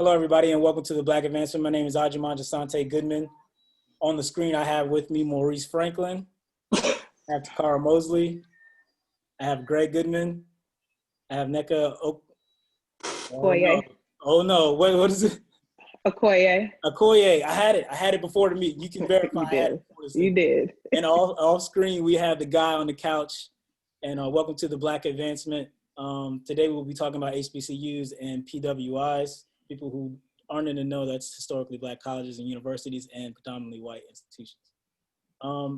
Hello, everybody, and welcome to the Black Advancement. My name is Ajuman Jasante Goodman. On the screen, I have with me Maurice Franklin. I have Takara Mosley. I have Greg Goodman. I have Neka Okoye. Oh no, what is it? Okoye. Okoye. I had it before the meet. You can verify. You did. You did. And off screen, we have the guy on the couch. And welcome to the Black Advancement. Today we'll be talking about HBCUs and PWIs. People who aren't in the know, that's historically Black colleges and universities and predominantly white institutions.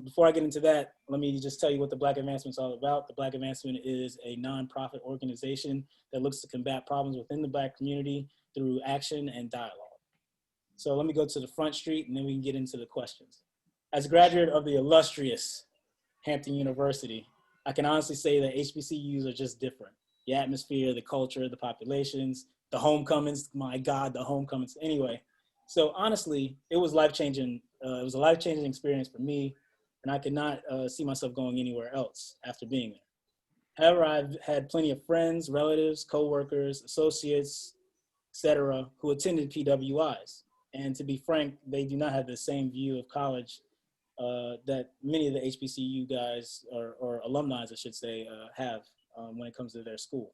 Before I get into that, let me just tell you what the Black Advancement is all about. The Black Advancement is a nonprofit organization that looks to combat problems within the Black community through action and dialogue. So let me go to the front street and then we can get into the questions. As a graduate of the illustrious Hampton University, I can honestly say that HBCUs are just different. The atmosphere, the culture, the populations, the homecomings, my God, the homecomings. Anyway, so honestly, it was life-changing. It was a life-changing experience for me, and I could not see myself going anywhere else after being there. However, I've had plenty of friends, relatives, coworkers, associates, etc., who attended PWIs. And to be frank, they do not have the same view of college that many of the HBCU guys or alumni, I should say, have when it comes to their school.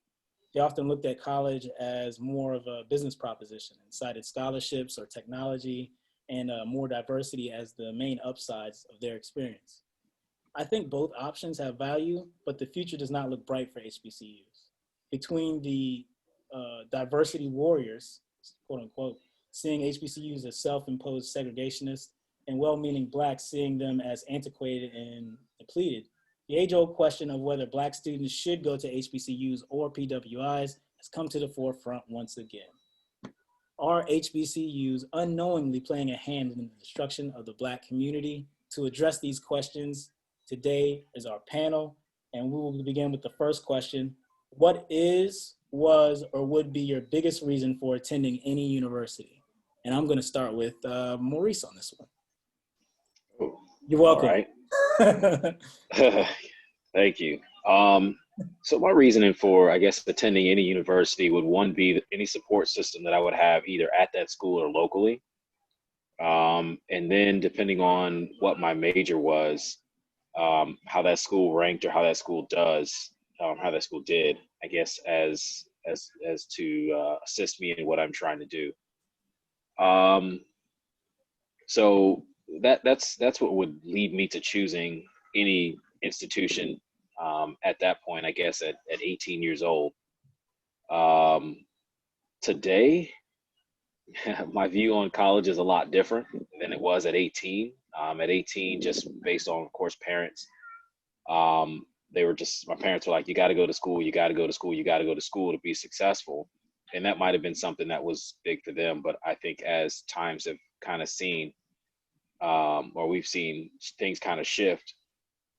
They often looked at college as more of a business proposition and cited scholarships or technology and more diversity as the main upsides of their experience. I think both options have value, but the future does not look bright for HBCUs. Between the diversity warriors, quote unquote, seeing HBCUs as self-imposed segregationists and well-meaning Blacks seeing them as antiquated and depleted, the age-old question of whether Black students should go to HBCUs or PWIs has come to the forefront once again. Are HBCUs unknowingly playing a hand in the destruction of the Black community? To address these questions, today is our panel, and we will begin with the first question. What is, was, or would be your biggest reason for attending any university? And I'm gonna start with Maurice on this one. You're welcome. All right. Thank you. So my reasoning for, I guess, attending any university would, one, be any support system that I would have either at that school or locally. And then depending on what my major was, how that school ranked or how that school does, how that school did, I guess, as to assist me in what I'm trying to do. So that's what would lead me to choosing any institution at that point, I guess, at 18 years old. Today, my view on college is a lot different than it was at 18. At 18, just based on, of course, parents, my parents were like, you got to go to school, you got to go to school, you got to go to school to be successful. And that might have been something that was big for them. But I think as times have kind of seen, or we've seen things kind of shift,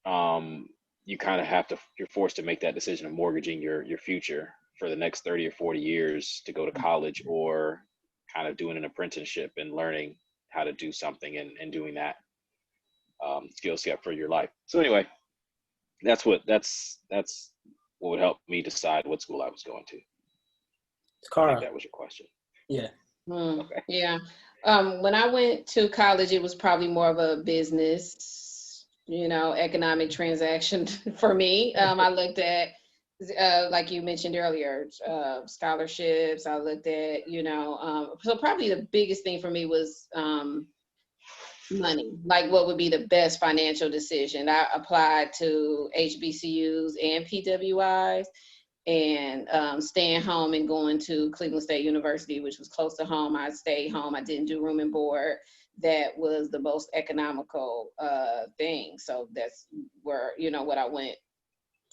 you kind of you're forced to make that decision of mortgaging your future for the next 30 or 40 years to go to college, or kind of doing an apprenticeship and learning how to do something and doing that skill set for your life. So anyway, that's what would help me decide what school I was going to. Cara. I think that was your question. Yeah. Okay. Yeah. When I went to college, it was probably more of a business, economic transaction for me. I looked at, like you mentioned earlier, scholarships. I looked at, so probably the biggest thing for me was money, like what would be the best financial decision. I applied to HBCUs and PWIs, and staying home and going to Cleveland State University, which was close to home. I stayed home. I didn't do room and board. That was the most economical thing. So that's where, what I went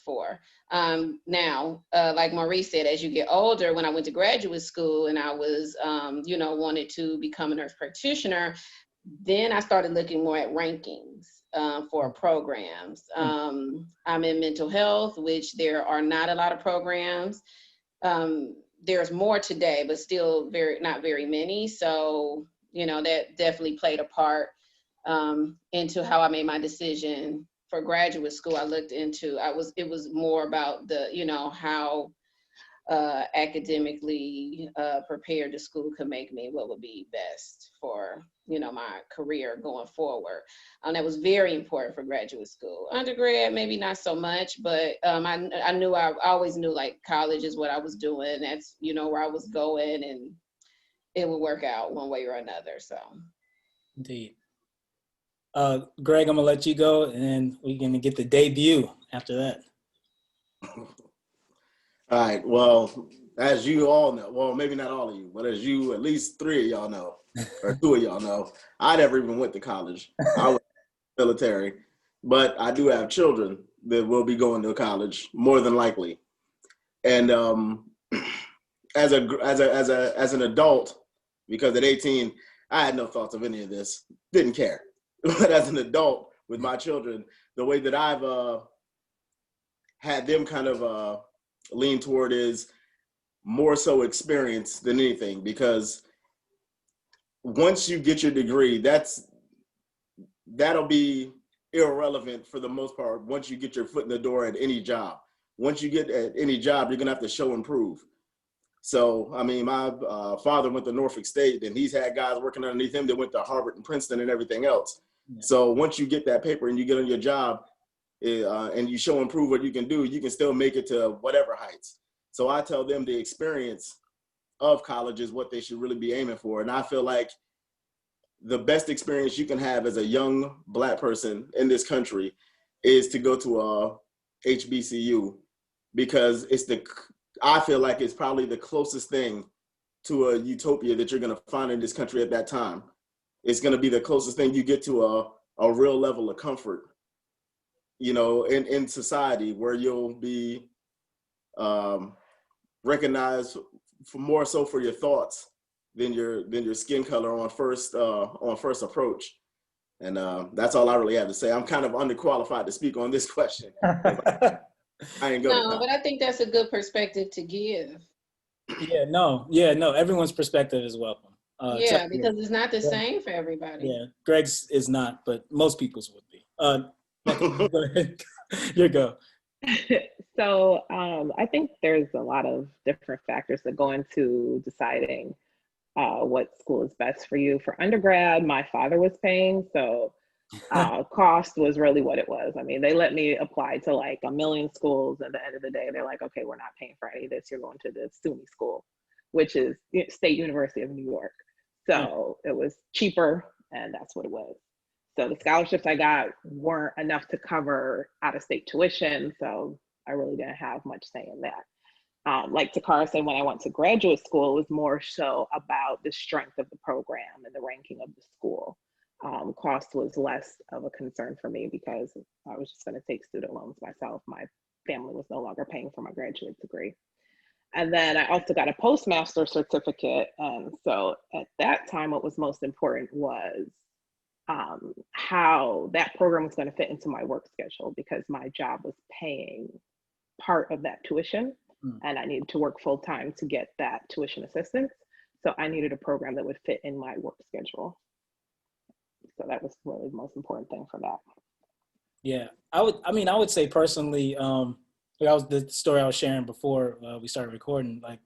for. Now, like Maurice said, as you get older, when I went to graduate school and I was, wanted to become a nurse practitioner, then I started looking more at rankings for programs. I'm in mental health, which there are not a lot of programs. There's more today, but still not very many. So, that definitely played a part into how I made my decision for graduate school. I looked into, it was more about the, how academically prepared the school could make me, what would be best for, you know, my career going forward. That was very important for graduate school. Undergrad, maybe not so much, but I always knew like college is what I was doing. That's, you know, where I was going, and it would work out one way or another. So. Indeed. Greg, I'm gonna let you go, and then we're gonna get the debut after that. All right. Well, as you all know, well, maybe not all of you, but as you, at least three of y'all know, or two of y'all know, I never even went to college. I was military, but I do have children that will be going to college more than likely. And as an adult, because at 18 I had no thoughts of any of this, didn't care. But as an adult with my children, the way that I've had them kind of lean toward is more so experience than anything, because once you get your degree, that'll be irrelevant for the most part once you get your foot in the door at any job. Once you get at any job, you're gonna have to show and prove. So, I mean, my father went to Norfolk State, and he's had guys working underneath him that went to Harvard and Princeton and everything else. Yeah. So once you get that paper and you get on your job, and you show and prove what you can do, you can still make it to whatever heights. So I tell them the experience of college is what they should really be aiming for. And I feel like the best experience you can have as a young Black person in this country is to go to a HBCU, because I feel like it's probably the closest thing to a utopia that you're going to find in this country at that time. It's going to be the closest thing you get to a real level of comfort, you know, in society, where you'll be recognized for more so for your thoughts than your skin color on first approach. And that's all I really have to say. I'm kind of underqualified to speak on this question. I ain't No, but I think that's a good perspective to give. Yeah, no. Everyone's perspective is welcome. Yeah, because it's not the same for everybody. Yeah, Greg's is not, but most people's would be. Go ahead. Your go. So I think there's a lot of different factors that go into deciding what school is best for you. For undergrad, my father was paying, so cost was really what it was. I mean, they let me apply to like a million schools. At the end of the day, they're like, okay, we're not paying for any of this. You're going to the SUNY school, which is State University of New York. So it was cheaper, and that's what it was. So the scholarships I got weren't enough to cover out-of-state tuition, so I really didn't have much say in that. Like Takara said, when I went to graduate school, it was more so about the strength of the program and the ranking of the school. Cost was less of a concern for me because I was just going to take student loans myself. My family was no longer paying for my graduate degree. And then I also got a postmaster certificate. So at that time, what was most important was how that program was going to fit into my work schedule, because my job was paying part of that tuition, and I needed to work full time to get that tuition assistance. So I needed a program that would fit in my work schedule. So that was really the most important thing for that. Yeah, I would say personally, that was the story I was sharing before we started recording. Like,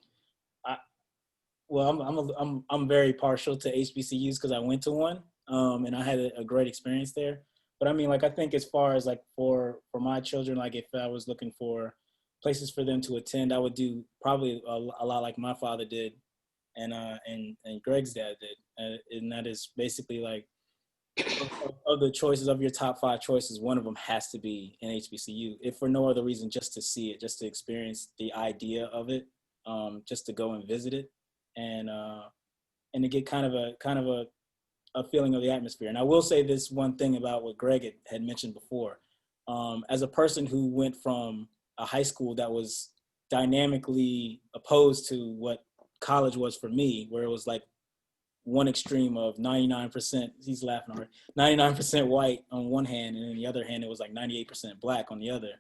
I'm very partial to HBCUs because I went to one, and I had a great experience there. But I mean, like, I think as far as like for my children, like if I was looking for places for them to attend, I would do probably a lot like my father did, and Greg's dad did, and that is basically like, of the choices of your top 5 choices, one of them has to be an HBCU, if for no other reason, just to see it, just to experience the idea of it, just to go and visit it, and to get kind of a feeling of the atmosphere. And I will say this one thing about what Greg had mentioned before. As a person who went from a high school that was dynamically opposed to what college was for me, where it was like one extreme of 99%, he's laughing already, 99% white on one hand, and on the other hand, it was like 98% black on the other.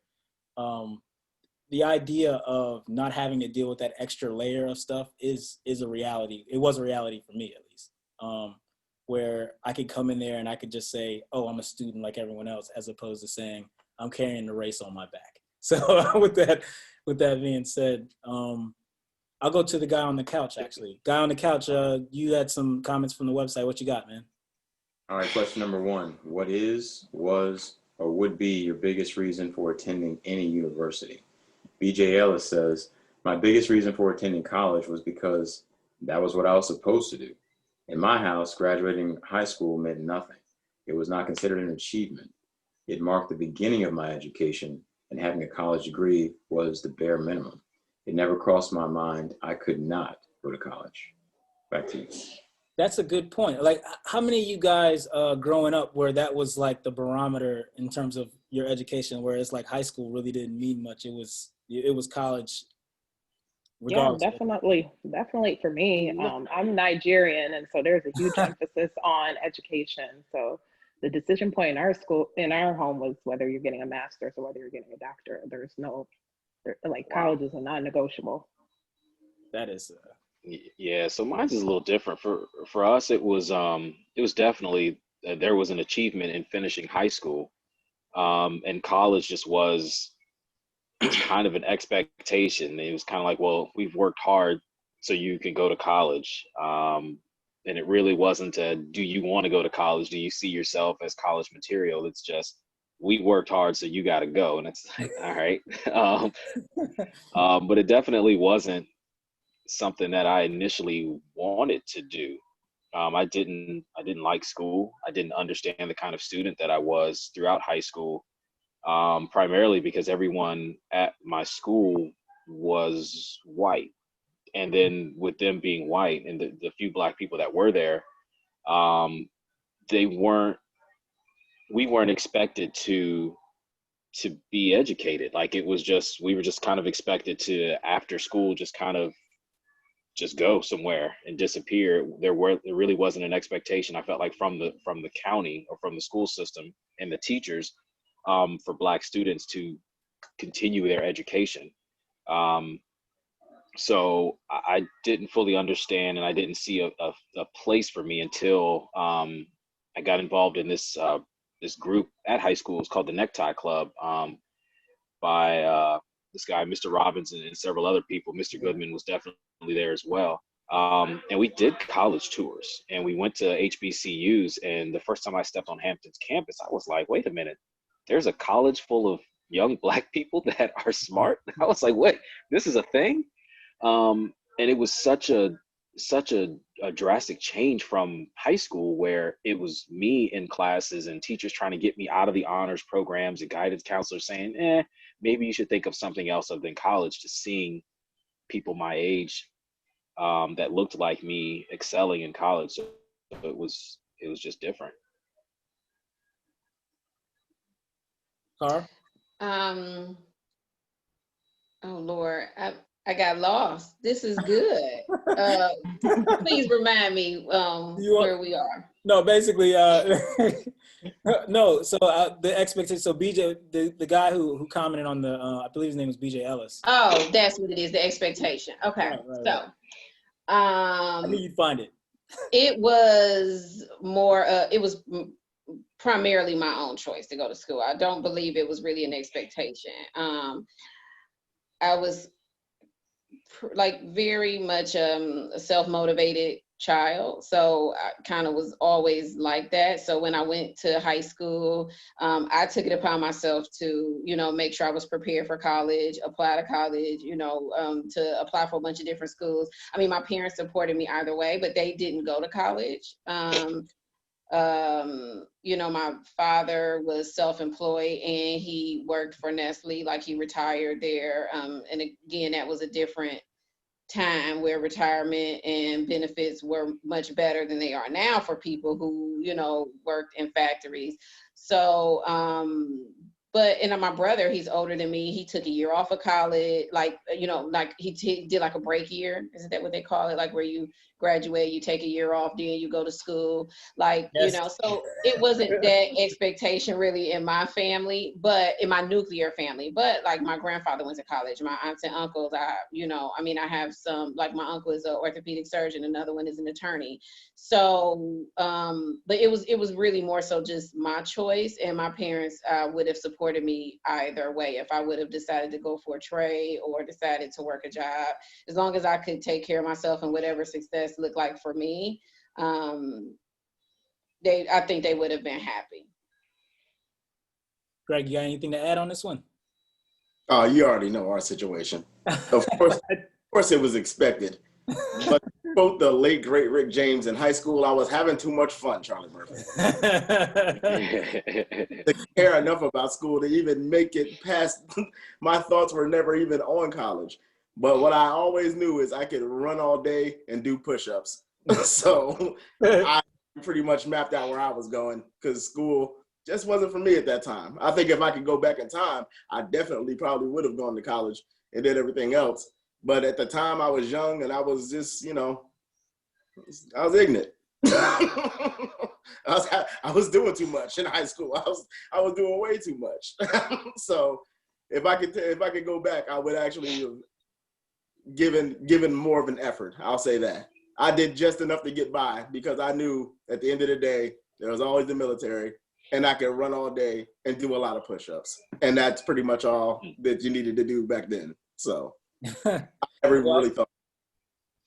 The idea of not having to deal with that extra layer of stuff is a reality. It was a reality for me, at least, where I could come in there and I could just say, oh, I'm a student like everyone else, as opposed to saying I'm carrying the race on my back. So with that being said, I'll go to the guy on the couch, actually. Guy on the couch, you had some comments from the website. What you got, man? All right, question number one. What is, was, or would be your biggest reason for attending any university? BJ Ellis says, my biggest reason for attending college was because that was what I was supposed to do. In my house, graduating high school meant nothing. It was not considered an achievement. It marked the beginning of my education, and having a college degree was the bare minimum. It never crossed my mind I could not go to college. Back to you. That's a good point. Like, how many of you guys growing up where that was like the barometer in terms of your education, where it's like high school really didn't mean much? It was college. Regardless. Yeah, definitely for me. I'm Nigerian, and so there's a huge emphasis on education. So the decision point in our home was whether you're getting a master's or whether you're getting a doctorate. There's no, college is a non-negotiable. That is. Yeah, so mine's is a little different. For us, it was definitely there was an achievement in finishing high school, and college just was kind of an expectation. It was kind of like, well, we've worked hard, so you can go to college. And it really wasn't a, do you want to go to college? Do you see yourself as college material? It's just, we worked hard, so you got to go. And it's like, all right. But it definitely wasn't something that I initially wanted to do. I didn't like school. I didn't understand the kind of student that I was throughout high school, primarily because everyone at my school was white. And then with them being white and the few Black people that were there, we weren't expected to be educated. Like, it was just, we were just kind of expected to, after school, just kind of just go somewhere and disappear. There really wasn't an expectation, I felt like, from the county or from the school system and the teachers, for Black students to continue their education. So I didn't fully understand, and I didn't see a place for me until I got involved in this group at high school. It's called the Necktie Club, by this guy, Mr. Robinson, and several other people. Mr. Goodman was definitely there as well. And we did college tours, and we went to HBCUs. And the first time I stepped on Hampton's campus, I was like, wait a minute, there's a college full of young Black people that are smart? I was like, wait, this is a thing? And it was such a drastic change from high school, where it was me in classes and teachers trying to get me out of the honors programs and guidance counselors saying, maybe you should think of something else other than college, to seeing people my age that looked like me excelling in college. So it was just different. Carl? Oh Lord, I got lost. This is good. Please remind me where we are. No, basically, no. So the expectation. So BJ, the guy who commented on the, I believe his name was BJ Ellis. Oh, that's what it is. The expectation. Okay, right. I knew you'd find it. It was more. It was primarily my own choice to go to school. I don't believe it was really an expectation. I was like very much a self-motivated child, so I kind of was always like that. So when I went to high school, I took it upon myself to, make sure I was prepared for college, apply to college, to apply for a bunch of different schools. I mean, my parents supported me either way, but they didn't go to college. My father was self-employed, and he worked for Nestle, like he retired there. And again, that was a different time where retirement and benefits were much better than they are now for people who, worked in factories. So, and my brother, he's older than me. He took a year off of college, he did like a break year. Isn't that what they call it? Like where you graduate, you take a year off, then you go to school. Yes. So it wasn't that expectation really in my family, but in my nuclear family. But like my grandfather went to college, my aunts and uncles, I have some, like my uncle is an orthopedic surgeon, another one is an attorney. So, but it was really more so just my choice, and my parents would have supported supported me either way. If I would have decided to go for a trade or decided to work a job, as long as I could take care of myself and whatever success looked like for me, I think they would have been happy. Greg, you got anything to add on this one? Oh, you already know our situation. Of course it was expected. But to quote the late great Rick James, in high school, I was having too much fun, Charlie Murphy. To care enough about school to even make it past, my thoughts were never even on college. But what I always knew is I could run all day and do push-ups. So I pretty much mapped out where I was going because school just wasn't for me at that time. I think if I could go back in time, I definitely probably would have gone to college and did everything else. But at the time I was young and I was just, I was ignorant. I was doing too much in high school. I was doing way too much. So if I could go back, I would actually have given more of an effort. I'll say that. I did just enough to get by because I knew at the end of the day, there was always the military and I could run all day and do a lot of push-ups. And that's pretty much all that you needed to do back then. So I never really thought.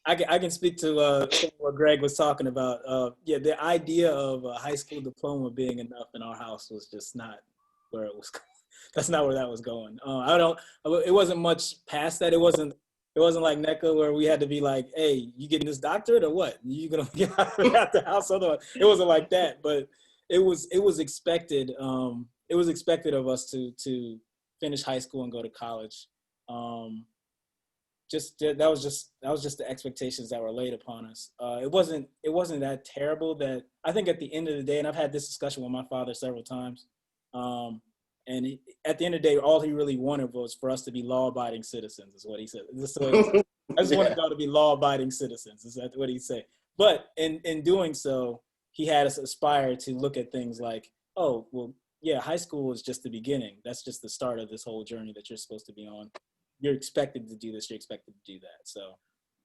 I can speak to what Greg was talking about. The idea of a high school diploma being enough in our house was just not where it was. That's not where that was going. It wasn't much past that. It wasn't like NECA where we had to be like, hey, you getting this doctorate or what? You gonna get out the house? Otherwise, it wasn't like that. But it was expected. It was expected of us to finish high school and go to college. That was just the expectations that were laid upon us. It wasn't that terrible. That I think at the end of the day, and I've had this discussion with my father several times, at the end of the day, all he really wanted was for us to be law-abiding citizens, is what he said. I just wanted y'all to be law-abiding citizens, is that what he said. But in doing so, he had us aspire to look at things like, oh, well, yeah, high school is just the beginning. That's just the start of this whole journey that you're supposed to be on. You're expected to do this. You're expected to do that. So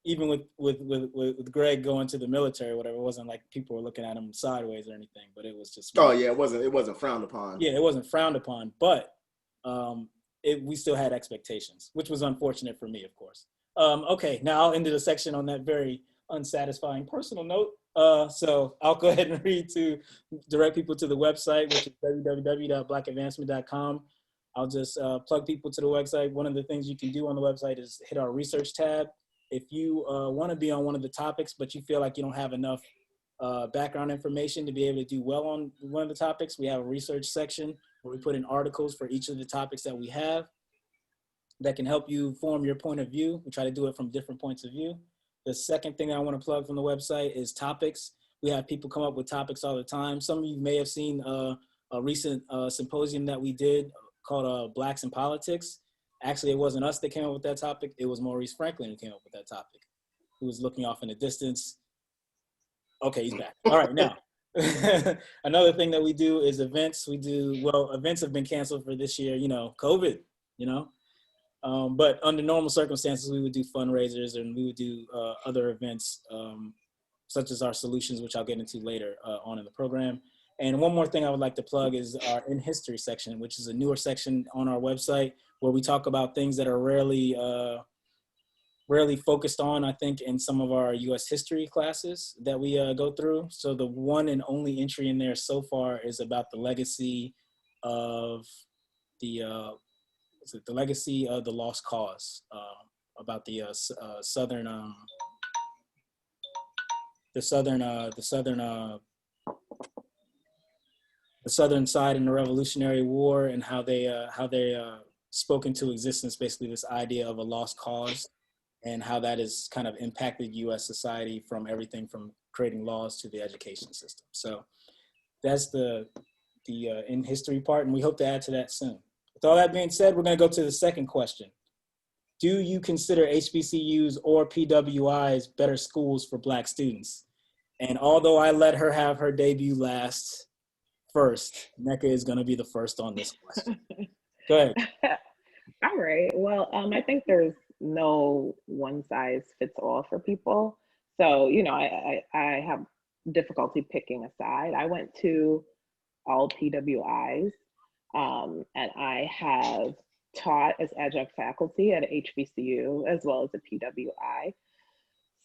even with Greg going to the military or whatever, it wasn't like people were looking at him sideways or anything, but it was just. Oh yeah, it wasn't frowned upon. Yeah, it wasn't frowned upon, but we still had expectations, which was unfortunate for me, of course. Okay, now I'll end the section on that very unsatisfying personal note. So I'll go ahead and direct people to the website, which is www.blackadvancement.com. I'll just plug people to the website. One of the things you can do on the website is hit our research tab. If you want to be on one of the topics, but you feel like you don't have enough background information to be able to do well on one of the topics, we have a research section where we put in articles for each of the topics that we have that can help you form your point of view. We try to do it from different points of view. The second thing I want to plug from the website is topics. We have people come up with topics all the time. Some of you may have seen a recent symposium that we did called Blacks in Politics. Actually, it wasn't us that came up with that topic. It was Maurice Franklin who came up with that topic. He was looking off in the distance. Okay, he's back. All right, now, another thing that we do is events. Events have been canceled for this year, COVID, but under normal circumstances, we would do fundraisers and we would do other events such as our solutions, which I'll get into later on in the program. And one more thing I would like to plug is our In History section, which is a newer section on our website where we talk about things that are rarely focused on, I think, in some of our U.S. history classes that we go through. So the one and only entry in there so far is about the legacy of the lost cause, about the southern side in the Revolutionary War and how they spoke into existence basically this idea of a lost cause and how that has kind of impacted U.S. society from everything from creating laws to the education system. So that's the in history part, and we hope to add to that soon. With all that being said, we're going to go to the second question. Do you consider HBCUs or PWIs better schools for Black students? And although I let her have her debut last first, NECA is going to be the first on this question. Go ahead. All right. Well, I think there's no one size fits all for people. So, I have difficulty picking a side. I went to all PWIs. And I have taught as adjunct faculty at HBCU as well as a PWI.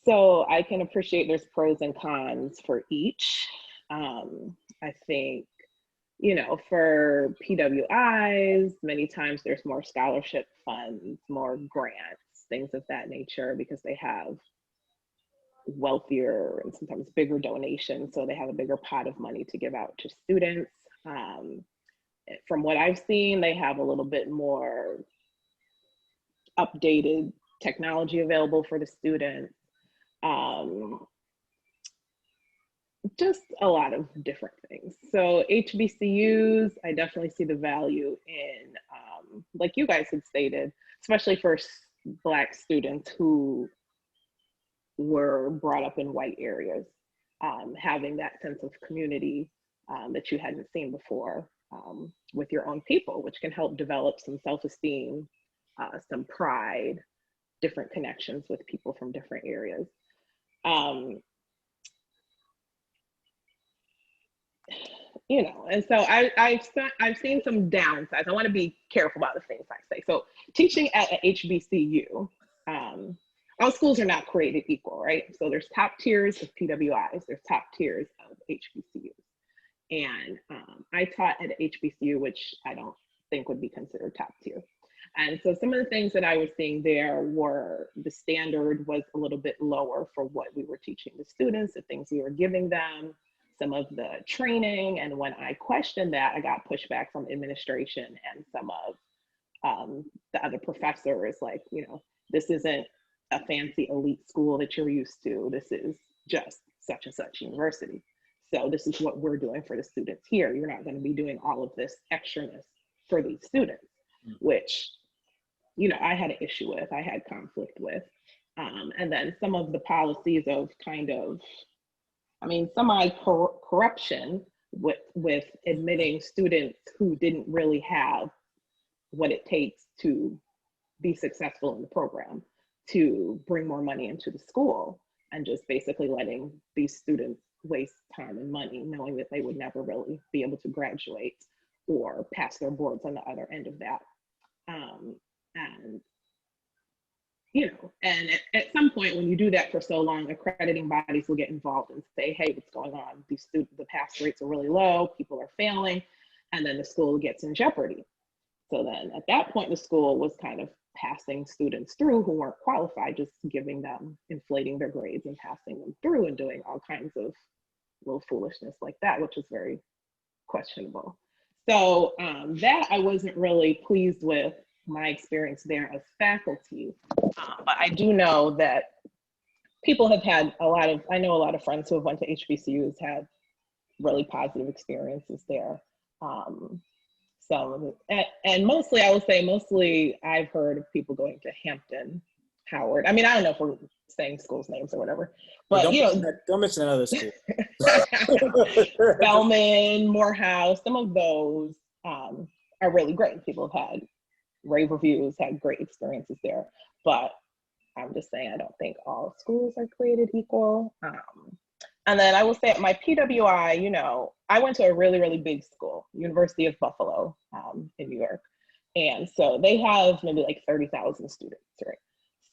So I can appreciate there's pros and cons for each. I think, you know, for PWIs, many times there's more scholarship funds, more grants, things of that nature, because they have wealthier and sometimes bigger donations. So they have a bigger pot of money to give out to students. From what I've seen, they have a little bit more updated technology available for the students. Just a lot of different things. So HBCUs, I definitely see the value in, like you guys had stated, especially for Black students who were brought up in white areas, having that sense of community that you hadn't seen before with your own people, which can help develop some self-esteem, some pride, different connections with people from different areas. You know, and so I've seen some downsides. I want to be careful about the things I say. So teaching at a HBCU, all schools are not created equal, right? So there's top tiers of PWIs, there's top tiers of HBCUs. And I taught at a HBCU, which I don't think would be considered top tier. And so some of the things that I was seeing there were the standard was a little bit lower for what we were teaching the students, the things we were giving them, some of the training. And when I questioned that, I got pushback from administration and some of the other professors, like, you know, this isn't a fancy elite school that you're used to. This is just such and such university. So this is what we're doing for the students here. You're not going to be doing all of this extraness for these students, which, you know, I had an issue with, I had conflict with. And then some of the policies of kind of, I mean, semi-corruption with admitting students who didn't really have what it takes to be successful in the program, to bring more money into the school, and just basically letting these students waste time and money, knowing that they would never really be able to graduate or pass their boards on the other end of that. And you know, and at some point when you do that for so long, accrediting bodies will get involved and say, hey, what's going on? These students, the pass rates are really low, people are failing, and then the school gets in jeopardy. So then at that point, the school was kind of passing students through who weren't qualified, just giving them, inflating their grades and passing them through and doing all kinds of little foolishness like that, which is very questionable. So that I wasn't really pleased with my experience there as faculty. But I do know that people have had I know a lot of friends who have went to HBCUs had really positive experiences there. And mostly, I would say, mostly I've heard of people going to Hampton, Howard. I mean, I don't know if we're saying schools' names or whatever, but don't mention another school. Bellman, Morehouse, some of those are really great. People have had rave reviews, had great experiences there. But I'm just saying, I don't think all schools are created equal. And then I will say at my PWI, you know, I went to a really, really big school, University of Buffalo in New York. And so they have maybe like 30,000 students, right?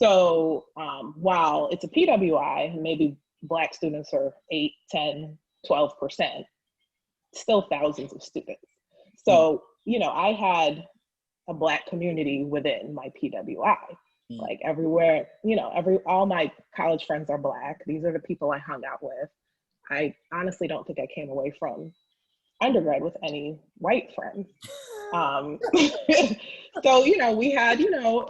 So while it's a PWI, maybe Black students are 8, 10, 12%, still thousands of students. So, you know, I had a Black community within my PWI. Like everywhere, you know, all my college friends are Black. These are the people I hung out with. I honestly don't think I came away from undergrad with any white friends. So, you know, we had, you know,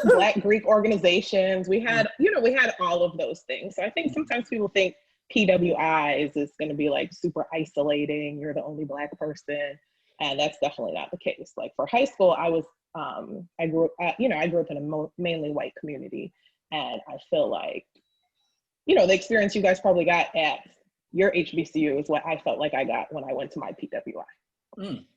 Black Greek organizations. We had, you know, we had all of those things. So I think sometimes people think PWIs is going to be like super isolating. You're the only Black person. And that's definitely not the case. Like for high school, I grew up in a mainly white community. And I feel like, you know, the experience you guys probably got at your HBCU is what I felt like I got when I went to my PWI.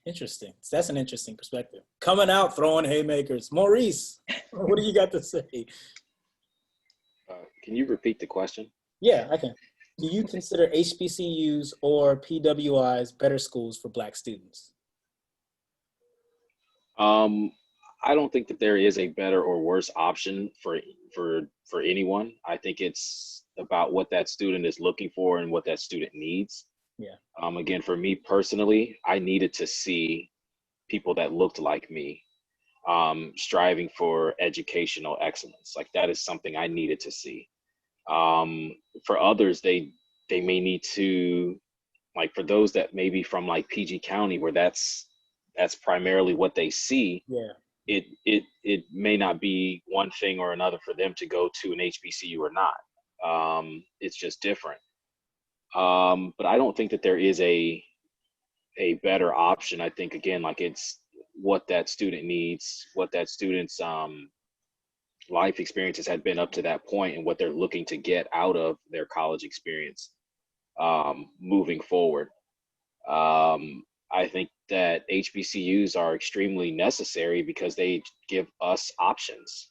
Interesting. That's an interesting perspective. Coming out, throwing haymakers. Maurice, what do you got to say? Can you repeat the question? Yeah, I can. Do you consider HBCUs or PWIs better schools for Black students? I don't think that there is a better or worse option for anyone. I think it's about what that student is looking for and what that student needs. Yeah. Again, for me personally, I needed to see people that looked like me, striving for educational excellence. Like that is something I needed to see. For others, they may need to, like for those that may be from like PG County, where that's primarily what they see. Yeah. It may not be one thing or another for them to go to an HBCU or not. It's just different. But I don't think that there is a better option. I think again, like it's what that student needs, what that student's life experiences had been up to that point, and what they're looking to get out of their college experience moving forward. I think that HBCUs are extremely necessary because they give us options.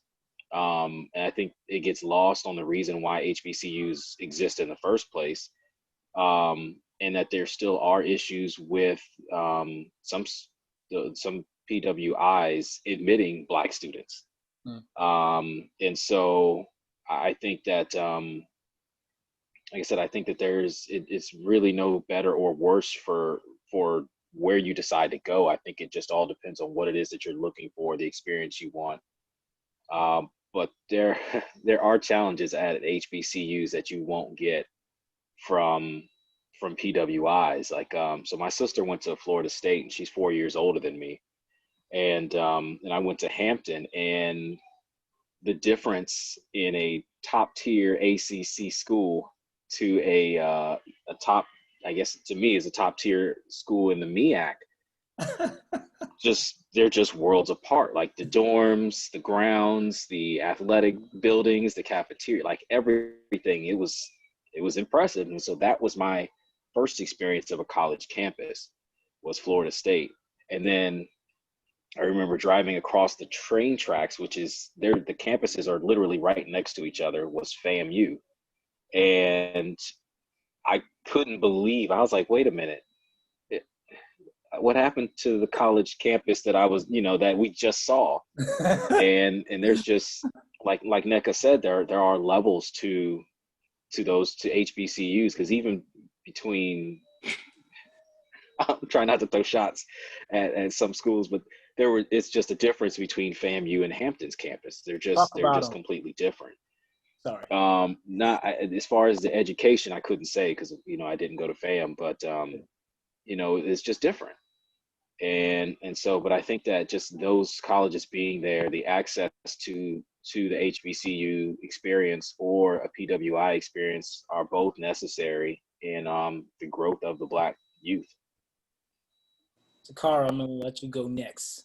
And I think it gets lost on the reason why HBCUs exist in the first place, and that there still are issues with some PWIs admitting Black students. And so I think that, like I said, I think that it's really no better or worse for where you decide to go. I think it just all depends on what it is that you're looking for, the experience you want. But there are challenges at HBCUs that you won't get from PWIs. Like, so my sister went to Florida State, and she's 4 years older than me. And I went to Hampton, and the difference in a top tier ACC school to a top, I guess to me is a top tier school in the MEAC, they're just worlds apart. Like the dorms, the grounds, the athletic buildings, the cafeteria, like everything. It was impressive. And so that was my first experience of a college campus, was Florida State. And then I remember driving across the train tracks, which is the campuses are literally right next to each other, was FAMU. And I couldn't believe, I was like, wait a minute, what happened to the college campus that I was, that we just saw? and there's just, like NECA said, there are levels to HBCUs, because even between, I'm trying not to throw shots at some schools, but it's just a difference between FAMU and Hampton's campus. They're just completely different. Sorry. Not as far as the education, I couldn't say, because I didn't go to FAM, but it's just different. And so, but I think that just those colleges being there, the access to the HBCU experience or a PWI experience are both necessary in the growth of the Black youth. Takara, I'm gonna let you go next.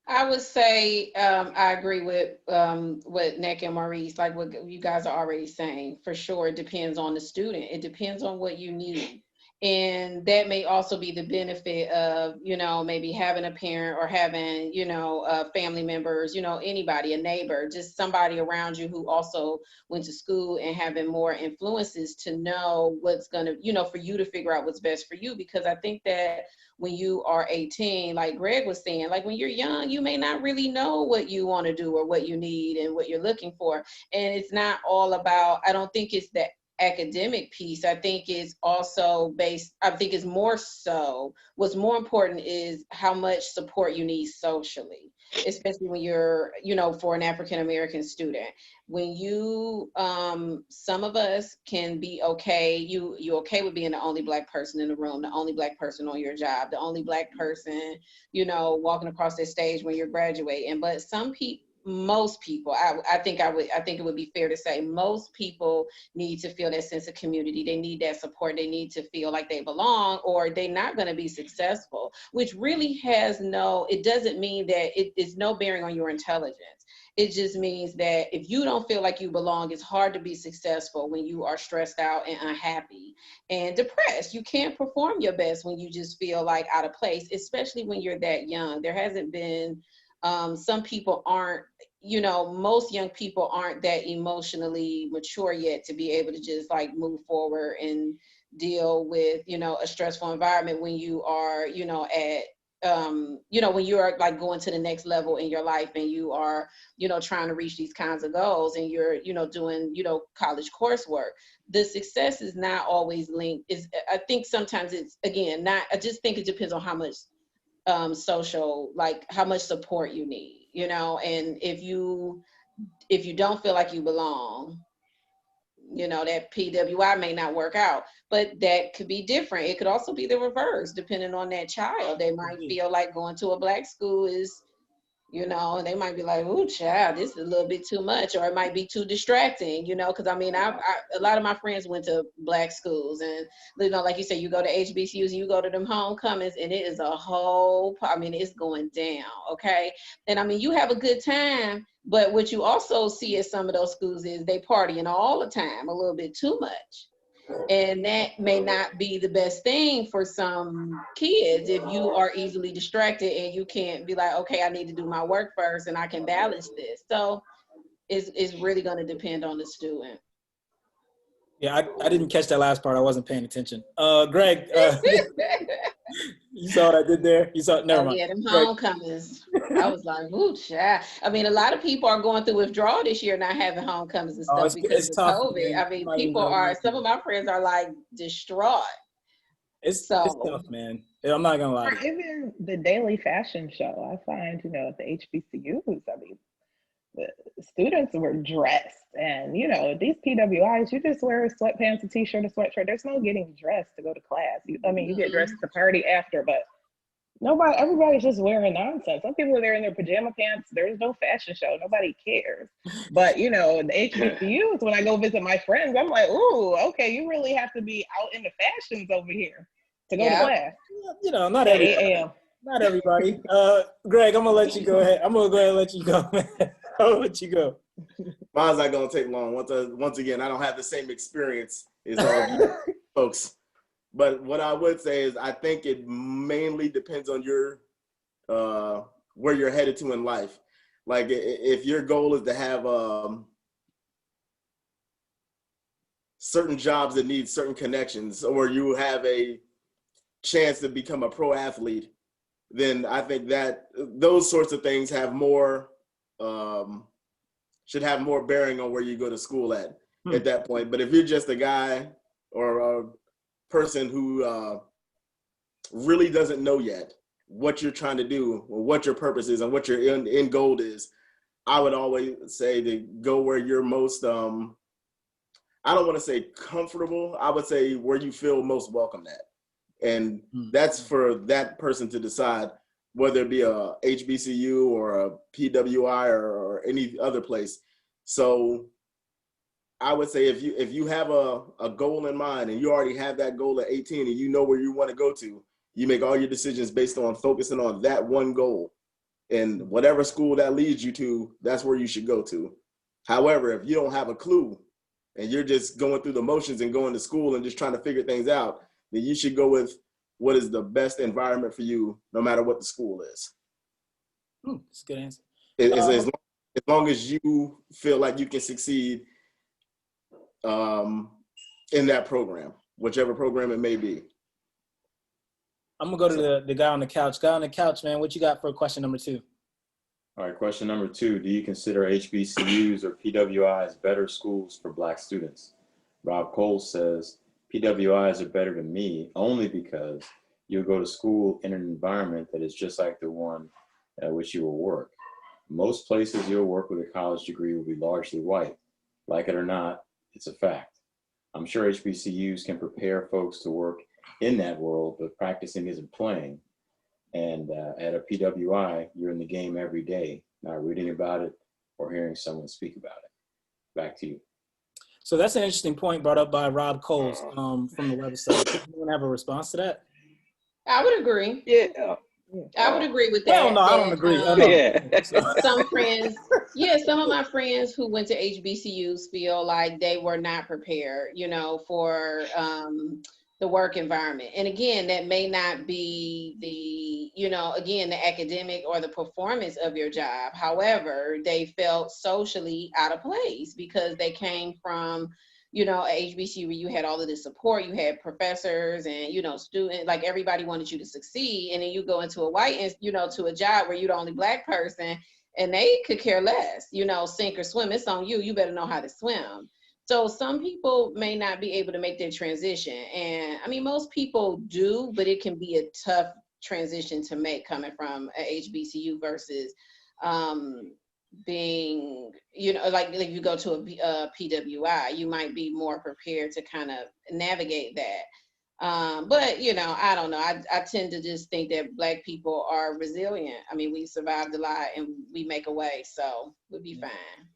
I would say I agree with what Nick and Maurice, like what you guys are already saying. For sure, it depends on the student. It depends on what you need. And that may also be the benefit of, maybe having a parent or having, family members, anybody, a neighbor, just somebody around you who also went to school, and having more influences to know what's going to, for you to figure out what's best for you. Because I think that when you are 18, like Greg was saying, like when you're young, you may not really know what you want to do or what you need and what you're looking for. And it's not all about, I don't think it's that academic piece. I think it's also it's more so, what's more important is how much support you need socially, especially when you're, for an African-American student. When you, some of us can be okay, you okay with being the only Black person in the room, the only Black person on your job, the only Black person, walking across that stage when you're graduating. But most people, I think it would be fair to say most people need to feel that sense of community. They need that support. They need to feel like they belong, or they're not going to be successful, which really it doesn't mean that it's no bearing on your intelligence. It just means that if you don't feel like you belong, it's hard to be successful when you are stressed out and unhappy and depressed. You can't perform your best when you just feel like out of place, especially when you're that young. There hasn't been some people aren't, most young people aren't that emotionally mature yet to be able to just like move forward and deal with, a stressful environment when you are, at you know, when you're like going to the next level in your life and you are, you know, trying to reach these kinds of goals and you're, you know, doing, you know, college coursework, the success is not always linked. I think sometimes it's, again, not, I just think it depends on how much social, like how much support you need, you know, and if you don't feel like you belong, you know, that PWI may not work out, but that could be different. It could also be the reverse, depending on that child. They might feel like going to a Black school is, you know, and they might be like, "Ooh, child, this is a little bit too much," or it might be too distracting, you know, because I mean, a lot of my friends went to Black schools, and you know, like you said, you go to HBCUs, you go to them homecomings, and it is a whole, I mean, it's going down, okay? And I mean, you have a good time, but what you also see at some of those schools is they partying all the time, a little bit too much. And that may not be the best thing for some kids if you are easily distracted and you can't be like, okay, I need to do my work first and I can balance this. So it's really going to depend on the student. Yeah, I didn't catch that last part. I wasn't paying attention. Greg, you saw what I did there? You saw? Never mind. Yeah, them homecomings. I was like, ooh, child. I mean, a lot of people are going through withdrawal this year, not having homecomings and stuff because of tough, COVID. man. I mean, people are, some of my friends are like distraught. It's tough, man. I'm not gonna lie. Even the daily fashion show, I find, you know, at the HBCUs, I mean, the students were dressed, and you know, these PWIs, you just wear sweatpants, a t-shirt, a sweatshirt. There's no getting dressed to go to class. I mean, you get dressed to party after, but everybody's just wearing nonsense. Some people are there in their pajama pants. There's no fashion show. Nobody cares. But you know, the HBCUs, when I go visit my friends, I'm like, ooh, okay, you really have to be out in the fashions over here to go to class. You know, not everybody. Not everybody. Greg, I'm gonna let you go ahead. I'm gonna go ahead and let you go, man. I'll let you go. Mine's not gonna take long. Once again, I don't have the same experience as all of you folks. But what I would say is I think it mainly depends on your where you're headed to in life. Like if your goal is to have certain jobs that need certain connections, or you have a chance to become a pro athlete, then I think that those sorts of things have more should have more bearing on where you go to school at that point. But if you're just a guy or a person who really doesn't know yet what you're trying to do or what your purpose is and what your end goal is, I would always say to go where you're most, I don't want to say comfortable, I would say where you feel most welcome at. And that's for that person to decide, whether it be a HBCU or a PWI or any other place. So I would say if you have a goal in mind and you already have that goal at 18 and you know where you want to go to, you make all your decisions based on focusing on that one goal. And whatever school that leads you to, that's where you should go to. However, if you don't have a clue and you're just going through the motions and going to school and just trying to figure things out, then you should go with what is the best environment for you, no matter what the school is. That's a good answer. As long as you feel like you can succeed in that program, whichever program it may be. I'm gonna go to the guy on the couch. Guy on the couch, man, what you got for question number 2? All right, question number 2. Do you consider HBCUs or PWIs better schools for Black students? Rob Cole says, PWIs are better to me only because you'll go to school in an environment that is just like the one at which you will work. Most places you'll work with a college degree will be largely white. Like it or not, it's a fact. I'm sure HBCUs can prepare folks to work in that world, but practicing isn't playing. And at a PWI, you're in the game every day, not reading about it or hearing someone speak about it. Back to you. So that's an interesting point brought up by Rob Coles from the website. Anyone have a response to that? I would agree. Yeah. I would agree with that. Hell no, I don't agree. Some friends, some of my friends who went to HBCUs feel like they were not prepared, you know, for the work environment. And again, that may not be the academic or the performance of your job. However, they felt socially out of place because they came from, you know, at HBCU where you had all of this support, you had professors and, you know, students, like everybody wanted you to succeed. And then you go into a white, you know, to a job where you're the only Black person and they could care less, you know, sink or swim. It's on you. You better know how to swim. So some people may not be able to make their transition. And I mean, most people do, but it can be a tough transition to make coming from a HBCU versus being, you know, like you go to a PWI, you might be more prepared to kind of navigate that. But, you know, I don't know. I tend to just think that Black people are resilient. I mean, we survived a lot and we make a way, so we'll be fine.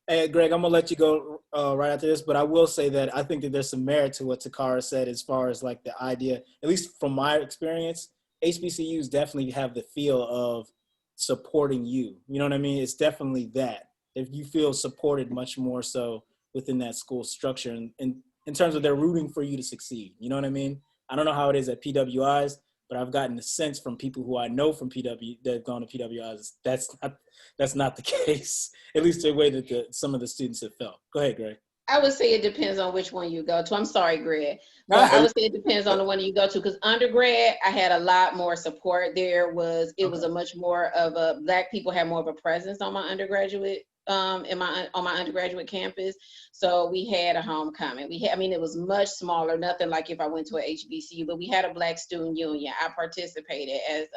Hey, Greg, I'm going to let you go right after this, but I will say that I think that there's some merit to what Takara said as far as like the idea, at least from my experience, HBCUs definitely have the feel of supporting you. You know what I mean? It's definitely that. If you feel supported much more so within that school structure and in terms of they're rooting for you to succeed. You know what I mean? I don't know how it is at PWIs, but I've gotten the sense from people who I know from PW that have gone to PWIs, that's not the case, at least the way that some of the students have felt. Go ahead, Greg. I would say it depends on which one you go to. I'm sorry, Greg, but I would say it depends on the one you go to, because undergrad, I had a lot more support. It was a much more of a, Black people had more of a presence on my undergraduate on my undergraduate campus. So we had a homecoming. It was much smaller, nothing like if I went to a HBCU, but we had a Black student union. I participated as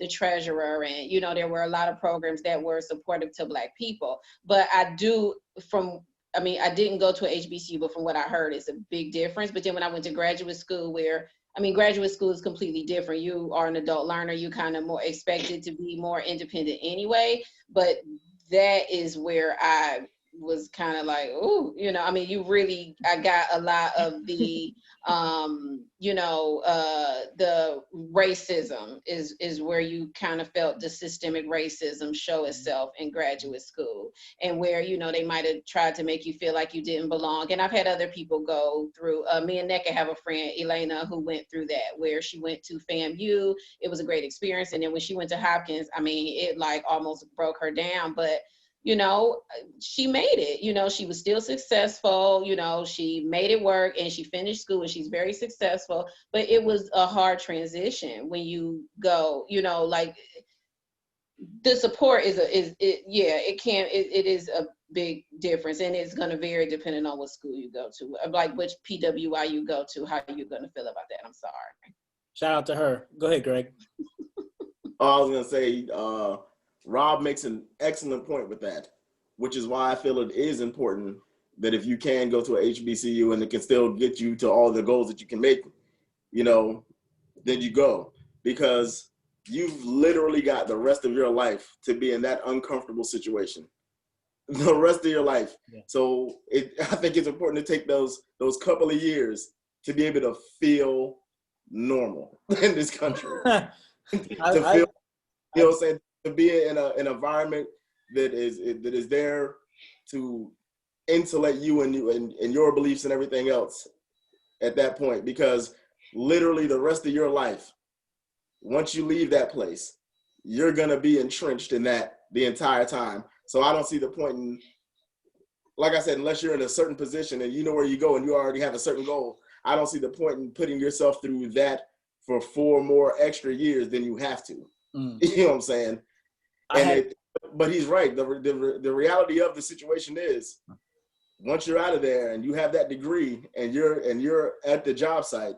the treasurer, and, you know, there were a lot of programs that were supportive to Black people. But I didn't go to a HBCU, but from what I heard, it's a big difference. But then when I went to graduate school, graduate school is completely different. You are an adult learner. You kind of more expected to be more independent anyway. But that is where I was kind of like, ooh, you know, I mean, I got a lot of the, the racism is where you kind of felt the systemic racism show itself in graduate school, and where, you know, they might have tried to make you feel like you didn't belong. And I've had other people go through, me and Neka have a friend, Elena, who went through that, where she went to FAMU. It was a great experience. And then when she went to Hopkins, I mean, it like almost broke her down, but you know, she made it. You know, she was still successful. You know, she made it work and she finished school and she's very successful. But it was a hard transition when you go, you know, like the support is a big difference, and it's going to vary depending on what school you go to, like which PWI you go to, how you're going to feel about that. I'm sorry. Shout out to her. Go ahead, Greg. I was going to say, Rob makes an excellent point with that, which is why I feel it is important that if you can go to a HBCU and it can still get you to all the goals that you can make, you know, then you go, because you've literally got the rest of your life to be in that uncomfortable situation, the rest of your life. Yeah. So I think it's important to take those couple of years to be able to feel normal in this country. You know what I'm saying? To be in an environment that is there to insulate you and your beliefs and everything else at that point, because literally the rest of your life, once you leave that place, you're gonna be entrenched in that the entire time. So I don't see the point in, like I said, unless you're in a certain position and you know where you go and you already have a certain goal, I don't see the point in putting yourself through that for 4 more extra years than you have to. You know what I'm saying? But he's right. The reality of the situation is, once you're out of there and you have that degree and you're at the job site,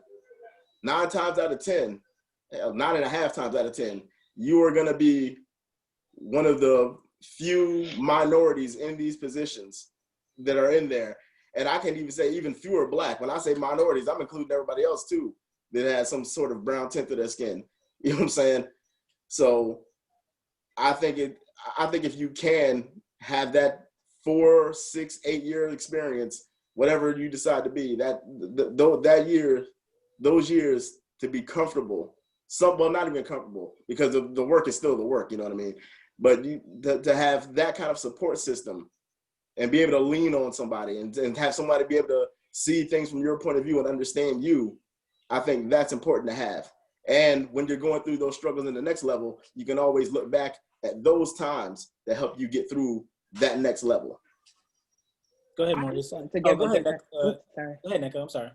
9 times out of 10, 9.5 times out of 10, you are going to be one of the few minorities in these positions that are in there. And I can even say even fewer Black. When I say minorities, I'm including everybody else too that has some sort of brown tint to their skin. You know what I'm saying? So I think if you can have that 4, 6, 8 year experience, whatever you decide to be, those years to be comfortable, well, not even comfortable, because the work is still the work, you know what I mean? But to have that kind of support system and be able to lean on somebody and have somebody be able to see things from your point of view and understand you, I think that's important to have. And when you're going through those struggles in the next level, you can always look back at those times that help you get through that next level. Go ahead, I Maurice. just want to Oh, give go a ahead, different, oops, sorry. go ahead, Nico. I'm sorry.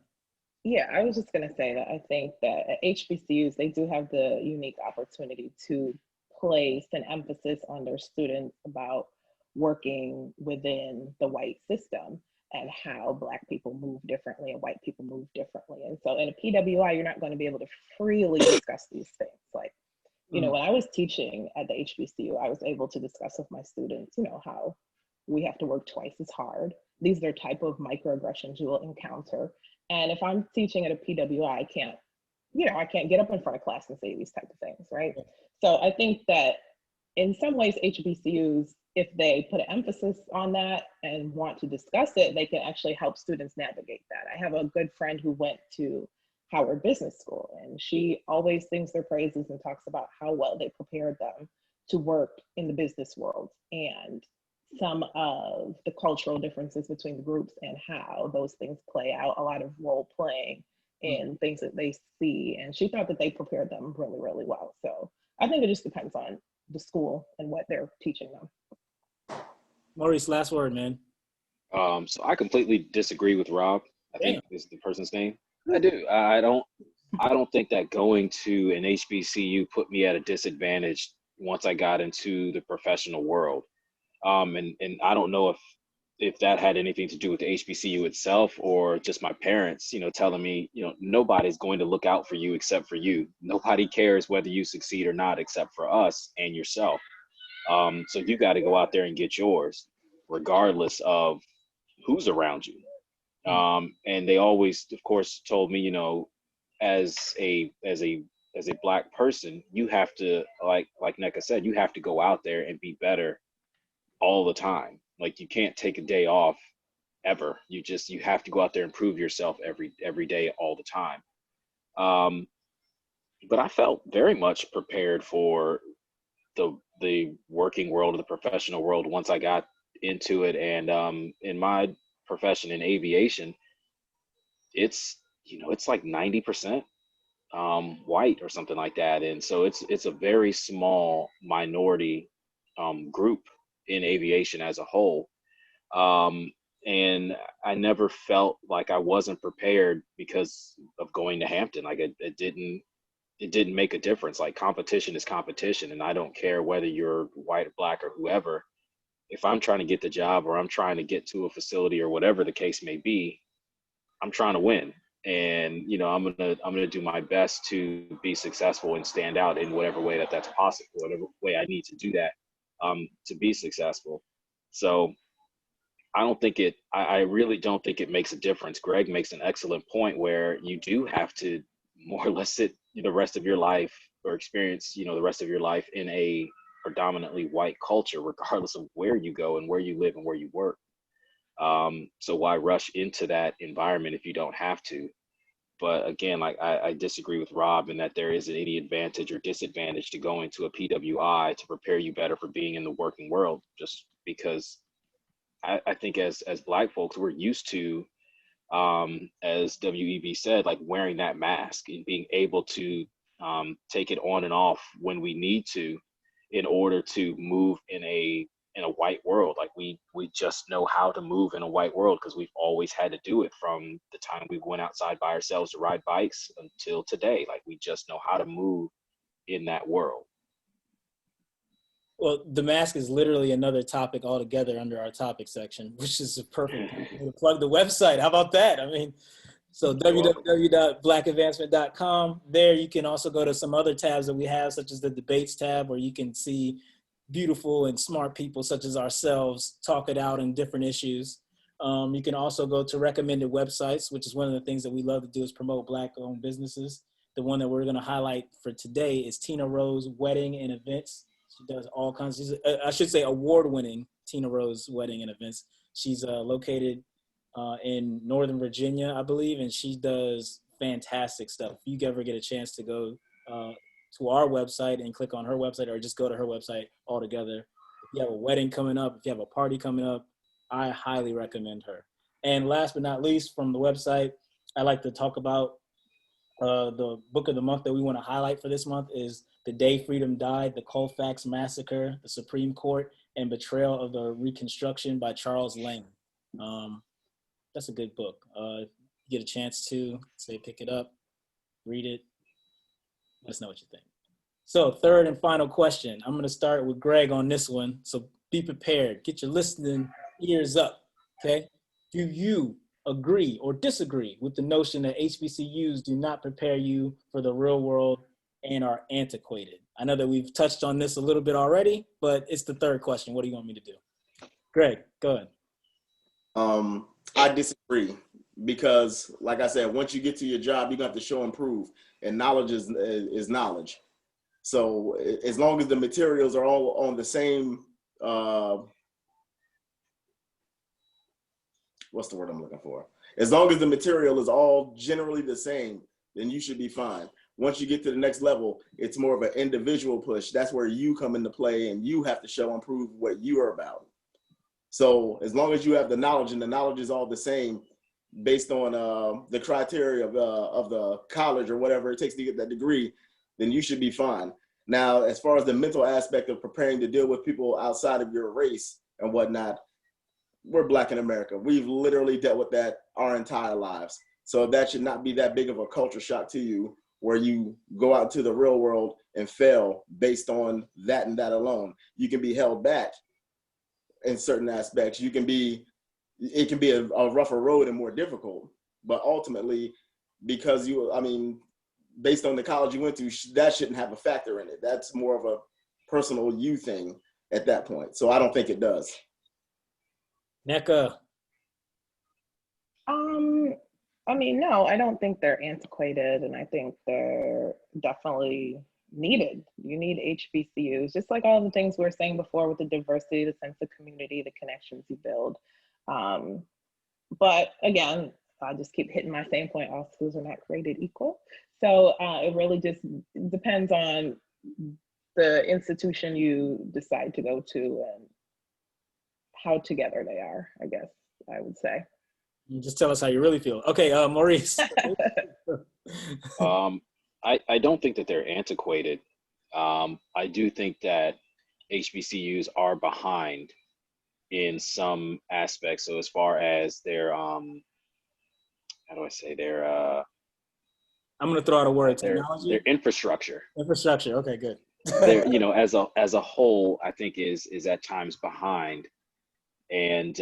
Yeah, I was just going to say that I think that at HBCUs, they do have the unique opportunity to place an emphasis on their students about working within the white system and how Black people move differently and white people move differently. And so in a PWI, you're not going to be able to freely discuss these things. Like, you know, when I was teaching at the HBCU, I was able to discuss with my students, you know, how we have to work twice as hard. These are type of microaggressions you will encounter. And if I'm teaching at a PWI, I can't, you know, I can't get up in front of class and say these type of things, right? So I think that in some ways, HBCUs, if they put an emphasis on that and want to discuss it, they can actually help students navigate that. I have a good friend who went to Howard Business School, and she always sings their praises and talks about how well they prepared them to work in the business world and some of the cultural differences between the groups and how those things play out, a lot of role playing in things that they see. And she thought that they prepared them really, really well. So I think it just depends on the school and what they're teaching them. Maurice, last word, man. So I completely disagree with Rob. I think is the person's name. I do. I don't think that going to an HBCU put me at a disadvantage once I got into the professional world. And I don't know if that had anything to do with the HBCU itself or just my parents, you know, telling me, you know, nobody's going to look out for you except for you. Nobody cares whether you succeed or not except for us and yourself. So you got to go out there and get yours, regardless of who's around you. And they always, of course, told me, you know, as a Black person, you have to, like Neka said, you have to go out there and be better all the time. Like you can't take a day off ever. You have to go out there and prove yourself every day, all the time. But I felt very much prepared for the working world, the professional world once I got into it. And in my profession in aviation, it's, you know, it's like 90% white or something like that. And so it's a very small minority group in aviation as a whole. And I never felt like I wasn't prepared because of going to Hampton. Like it didn't make a difference. Like competition is competition, and I don't care whether you're white or Black or whoever. If I'm trying to get the job or I'm trying to get to a facility or whatever the case may be, I'm trying to win. And you know, I'm gonna do my best to be successful and stand out in whatever way that's possible, whatever way I need to do that to be successful. So I really don't think it makes a difference. Greg makes an excellent point where you do have to more or less sit the rest of your life or experience, you know, the rest of your life in a predominantly white culture, regardless of where you go and where you live and where you work. So why rush into that environment if you don't have to? But again, like I disagree with Rob in that there isn't any advantage or disadvantage to going to a PWI to prepare you better for being in the working world, just because I think as Black folks, we're used to, as WEB said, like wearing that mask and being able to take it on and off when we need to in order to move in a white world. Like we just know how to move in a white world because we've always had to do it from the time we went outside by ourselves to ride bikes until today. Like we just know how to move in that world. Well, the mask is literally another topic altogether under our topic section, which is a perfect time to plug the website. How about that? I mean, so www.blackadvancement.com. There you can also go to some other tabs that we have, such as the debates tab, where you can see beautiful and smart people such as ourselves talk it out in different issues. You can also go to recommended websites, which is one of the things that we love to do is promote Black-owned businesses. The one that we're going to highlight for today is Tina Rose Wedding and Events. She does all kinds of, I should say award-winning Tina Rose Wedding and Events. She's located in Northern Virginia, I believe, and she does fantastic stuff. If you ever get a chance to go to our website and click on her website, or just go to her website altogether, if you have a wedding coming up, if you have a party coming up, I highly recommend her. And last but not least, from the website, I like to talk about the book of the month that we want to highlight for this month is The Day Freedom Died, The Colfax Massacre, the Supreme Court, and Betrayal of the Reconstruction by Charles Lane. That's a good book. Get a chance to say pick it up, read it. Let us know what you think. So third and final question. I'm going to start with Greg on this one. So be prepared. Get your listening ears up, okay? Do you agree or disagree with the notion that HBCUs do not prepare you for the real world and are antiquated? I know that we've touched on this a little bit already, but it's the third question. What do you want me to do? Greg, go ahead. I disagree because, like I said, once you get to your job, you're going to have to show and prove, and knowledge is knowledge. So as long as the materials are all on the same, what's the word I'm looking for? As long as the material is all generally the same, then you should be fine. Once you get to the next level, it's more of an individual push. That's where you come into play and you have to show and prove what you are about. So as long as you have the knowledge and the knowledge is all the same based on the criteria of the college or whatever it takes to get that degree, then you should be fine. Now, as far as the mental aspect of preparing to deal with people outside of your race and whatnot, we're Black in America. We've literally dealt with that our entire lives. So that should not be that big of a culture shock to you where you go out to the real world and fail based on that and that alone. You can be held back in certain aspects. It can be a rougher road and more difficult, but ultimately, because based on the college you went to, that shouldn't have a factor in it. That's more of a personal you thing at that point. So I don't think it does. NECA. No, I don't think they're antiquated, and I think they're definitely needed. You need HBCUs, just like all the things we were saying before with the diversity, the sense of community, the connections you build. But again, I just keep hitting my same point, all schools are not created equal. So it really just depends on the institution you decide to go to and how together they are, I guess I would say. Just tell us how you really feel. Okay, Maurice. I don't think that they're antiquated. I do think that HBCUs are behind in some aspects. So as far as their, how do I say, their, I'm going to throw out a word, their technology. infrastructure. Infrastructure, okay, good. They're, as a whole, I think is at times behind. And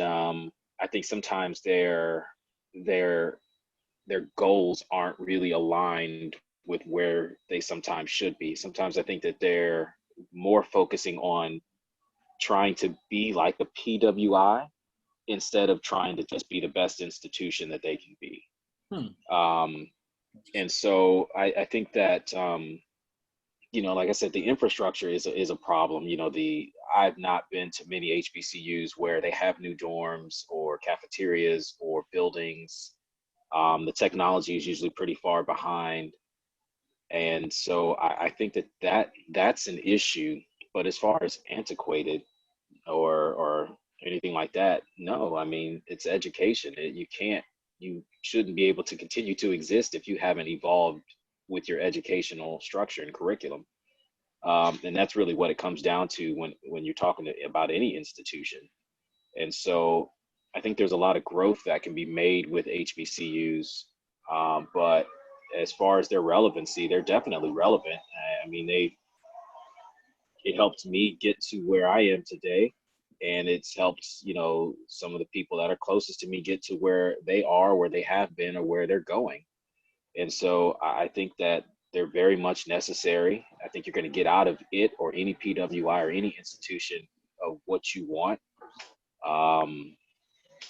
I think sometimes their goals aren't really aligned with where they sometimes should be. Sometimes I think that they're more focusing on trying to be like a PWI instead of trying to just be the best institution that they can be. And so I think that, like I said, the infrastructure is a problem. I've not been to many HBCUs where they have new dorms or cafeterias or buildings. The technology is usually pretty far behind. And so I think that's an issue. But as far as antiquated or anything like that, no. I mean, it's education. You shouldn't be able to continue to exist if you haven't evolved with your educational structure and curriculum. And that's really what it comes down to when you're talking about any institution. And so I think there's a lot of growth that can be made with HBCUs, but as far as their relevancy, they're definitely relevant. I mean, it helped me get to where I am today, and it's helped, some of the people that are closest to me get to where they are, where they have been, or where they're going. And so I think that they're very much necessary. I think you're going to get out of it or any PWI or any institution of what you want.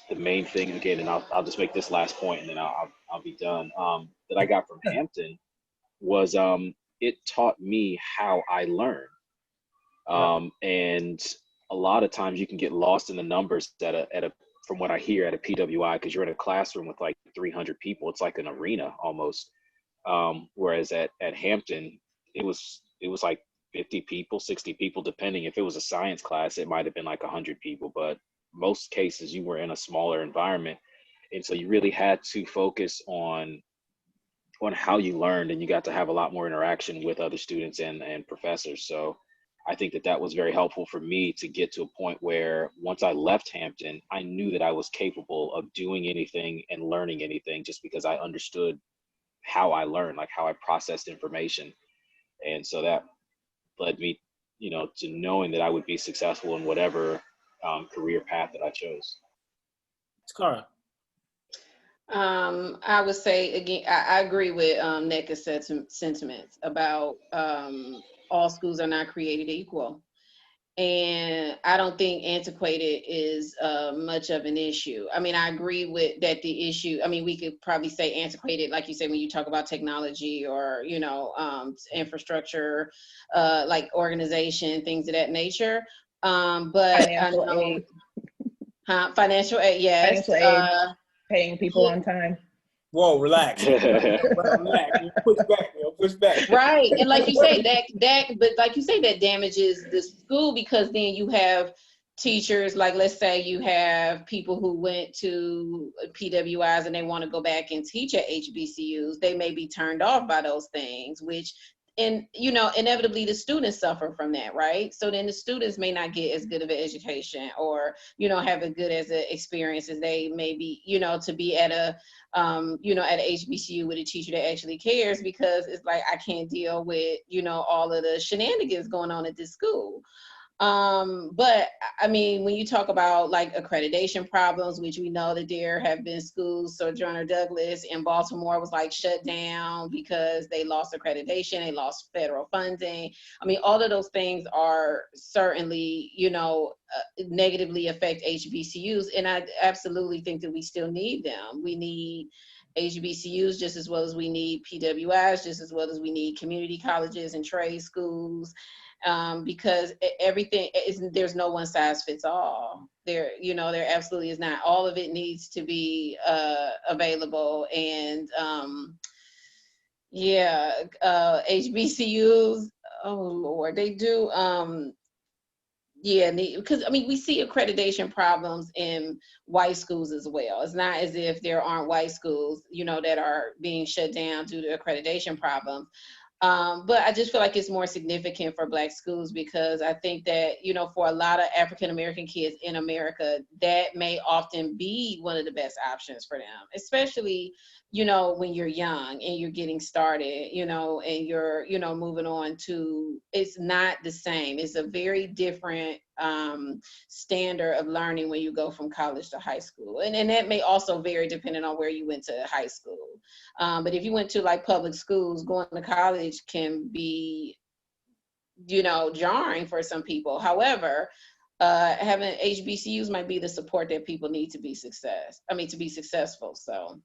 The main thing, again, and I'll just make this last point and then I'll be done, that I got from Hampton was it taught me how I learn. And a lot of times you can get lost in the numbers from what I hear at a PWI, because you're in a classroom with like 300 people. It's like an arena almost. Whereas at Hampton, it was like 50 people, 60 people, depending. If it was a science class, it might have been like 100 people, but most cases you were in a smaller environment. And so you really had to focus on how you learned, and you got to have a lot more interaction with other students and professors. So I think that that was very helpful for me to get to a point where once I left Hampton, I knew that I was capable of doing anything and learning anything just because I understood how I learned, like how I processed information. And so that led me, to knowing that I would be successful in whatever career path that I chose. Takara. I would say again, I agree with NECA's sentiments about all schools are not created equal. And I don't think antiquated is much of an issue. I mean, I agree with that the issue, I mean, we could probably say antiquated, like you said, when you talk about technology or, infrastructure, like organization, things of that nature. But Financial I know, aid. Financial aid, yes. Financial aid, paying people on time. Whoa, relax. Relax. Push back. Right. And like you say, but like you say, that damages the school, because then you have teachers, like let's say you have people who went to PWIs and they want to go back and teach at HBCUs. They may be turned off by those things, which, and inevitably the students suffer from that, right? So then the students may not get as good of an education or, have as good as an experience as they may be, to be at a at a HBCU with a teacher that actually cares, because it's like, I can't deal with, all of the shenanigans going on at this school. But I mean, when you talk about like accreditation problems, which we know that there have been schools, Sojourner Douglas in Baltimore was like shut down because they lost accreditation, they lost federal funding. I mean, all of those things are certainly, negatively affect HBCUs. And I absolutely think that we still need them. We need HBCUs just as well as we need PWIs, just as well as we need community colleges and trade schools. Because everything there's no one size fits all. There absolutely is not. All of it needs to be available. And HBCUs, oh Lord, they do. Because I mean, we see accreditation problems in white schools as well. It's not as if there aren't white schools, that are being shut down due to accreditation problems. But I just feel like it's more significant for Black schools, because I think that, for a lot of African-American kids in America, that may often be one of the best options for them, especially, when you're young and you're getting started, and you're, moving on to, it's not the same. It's a very different standard of learning when you go from college to high school. And that may also vary depending on where you went to high school. But if you went to like public schools, going to college can be, jarring for some people. However, having HBCUs might be the support that people need to be successful. So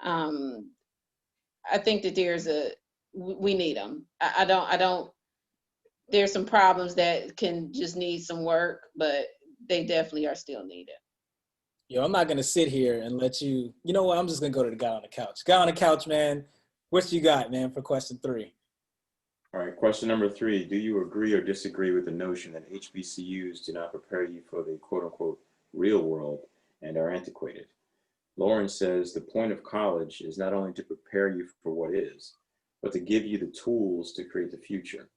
I think that we need them. I don't, there's some problems that can just need some work, but they definitely are still needed. Yo, I'm not going to sit here and let you, you know what, I'm just going to go to the guy on the couch. Guy on the couch, man, what you got, man, for question 3? All right, question number 3. Do you agree or disagree with the notion that HBCUs do not prepare you for the quote unquote real world and are antiquated? Lauren says the point of college is not only to prepare you for what is, but to give you the tools to create the future.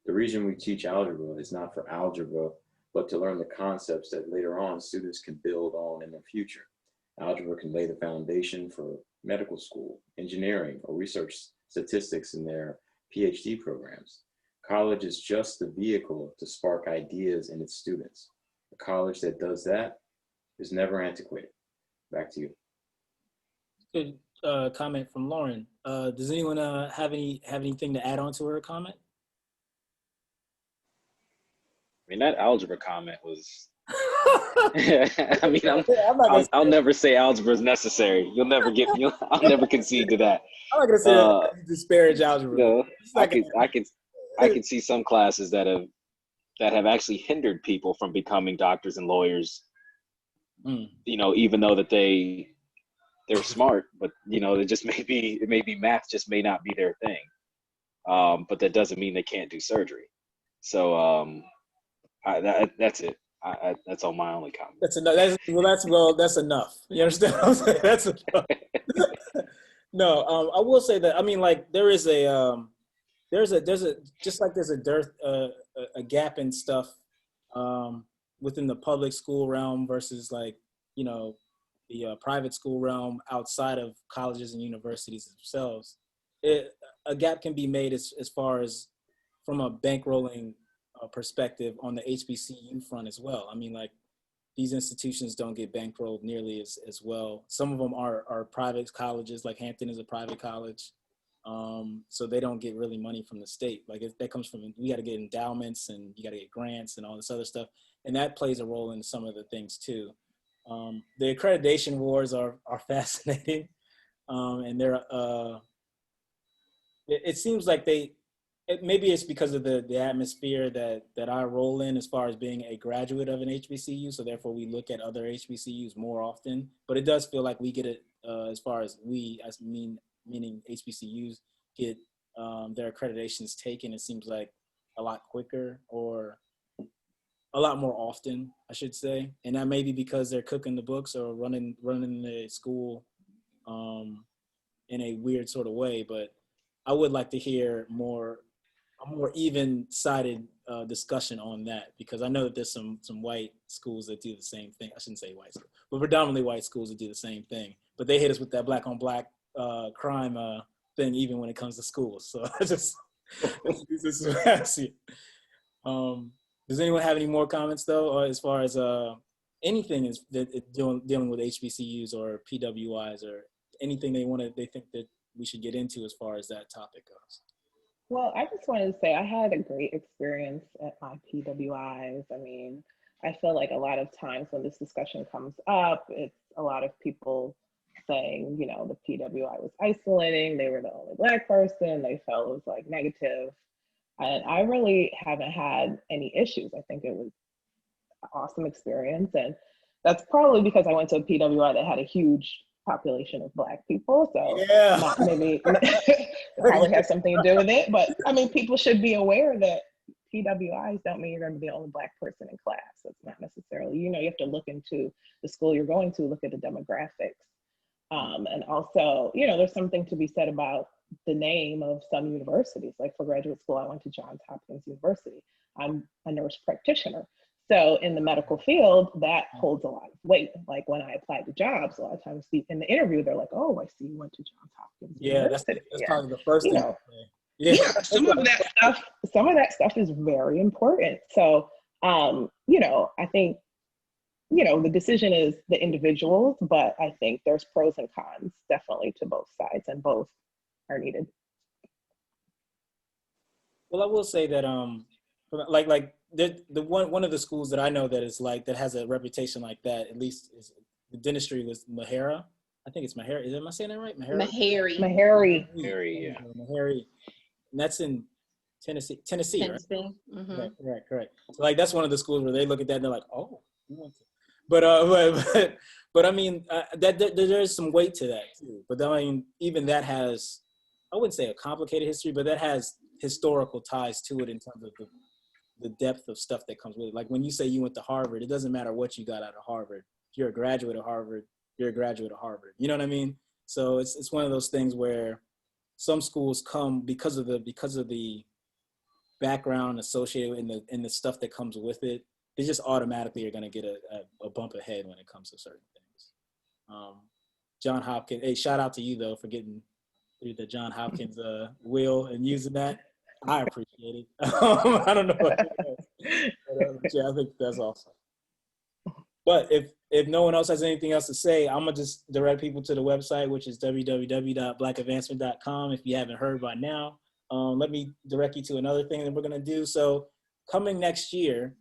The reason we teach algebra is not for algebra, but to learn the concepts that later on students can build on in their future. Algebra can lay the foundation for medical school, engineering, or research statistics in their PhD programs. College is just the vehicle to spark ideas in its students. A college that does that is never antiquated. Back to you. Good comment from Lauren. Does anyone have anything to add on to her comment? I mean, that algebra comment was, I mean, I'll never say algebra is necessary. You'll never get me. I'll never concede to that. I'm not gonna say that you disparage algebra. I can see some classes that have actually hindered people from becoming doctors and lawyers. Even though that they're smart, but it may be math just may not be their thing. But that doesn't mean they can't do surgery. So that's it. That's all my only comment. That's enough. That's enough. You understand what I'm saying? That's enough. No, I will say that, I mean, like, there is a there's a just like there's a dearth a gap in stuff within the public school realm versus like, you know, the private school realm outside of colleges and universities themselves. A gap can be made as far as from a bankrolling perspective on the HBCU front as well. I mean, like, these institutions don't get bankrolled nearly as well. Some of them are private colleges, like Hampton is a private college. So they don't get really money from the state. Like, that comes from, we got to get endowments and you got to get grants and all this other stuff. And that plays a role in some of the things too. The accreditation wars are fascinating. And they're, it seems like maybe it's because of the atmosphere that I roll in as far as being a graduate of an HBCU. So therefore we look at other HBCUs more often, but it does feel like we get it as far as meaning HBCUs get their accreditations taken. It seems like a lot quicker or a lot more often, I should say. And that may be because they're cooking the books or running the school in a weird sort of way. But I would like to hear a more even-sided discussion on that, because I know that there's some white schools that do the same thing. I shouldn't say white schools, but predominantly white schools that do the same thing. But they hit us with that black on black crime thing, even when it comes to schools. So I just this is what I see. Does anyone have any more comments though, or as far as anything is that dealing with HBCUs or PWIs or anything they think that we should get into as far as that topic goes? Well, I just wanted to say I had a great experience at my PWIs. I mean, I feel like a lot of times when this discussion comes up, it's a lot of people saying, you know, the PWI was isolating, they were the only Black person, they felt it was like negative. And I really haven't had any issues. I think it was an awesome experience. And that's probably because I went to a PWI that had a huge population of Black people. So yeah, maybe it probably has something to do with it. But I mean, people should be aware that PWIs don't mean you're going to be the only Black person in class. That's not necessarily, you know, you have to look into the school you're going to, look at the demographics. And also, you know, there's something to be said about the name of some universities. Like for graduate school, I went to Johns Hopkins University. I'm a nurse practitioner. So in the medical field, that holds a lot of weight. Like when I applied to jobs, a lot of times in the interview, they're like, "Oh, I see you went to Johns Hopkins University." That's probably the first you thing. know, yeah, some of that stuff is very important. So, you know, I think, you know, the decision is the individuals, but I think there's pros and cons definitely to both sides, and both are needed. Well, I will say that like the one of the schools that I know that is like that has a reputation like that, at least is the dentistry, was Mahara. I think it's Mahara. Am I saying that right? Meharry. Very, yeah. Mahari. And that's in Tennessee, right? Mm-hmm. Yeah, correct. So like that's one of the schools where they look at that and they're like, "Oh, you want to." But I mean, there's some weight to that too. But I mean, even that has, I wouldn't say a complicated history, but that has historical ties to it in terms of the depth of stuff that comes with it. Like when you say you went to Harvard, it doesn't matter what you got out of Harvard. If you're a graduate of Harvard, you're a graduate of Harvard. You know what I mean? So it's one of those things where some schools come because of the background associated in the stuff that comes with it. They just automatically are going to get a bump ahead when it comes to certain things. John Hopkins, hey, shout out to you though for getting through the John Hopkins wheel and using that. I appreciate it. I don't know what it is, but yeah, I think that's awesome. But if no one else has anything else to say, I'm gonna just direct people to the website, which is www.blackadvancement.com. If you haven't heard by now, let me direct you to another thing that we're gonna do. So coming next year,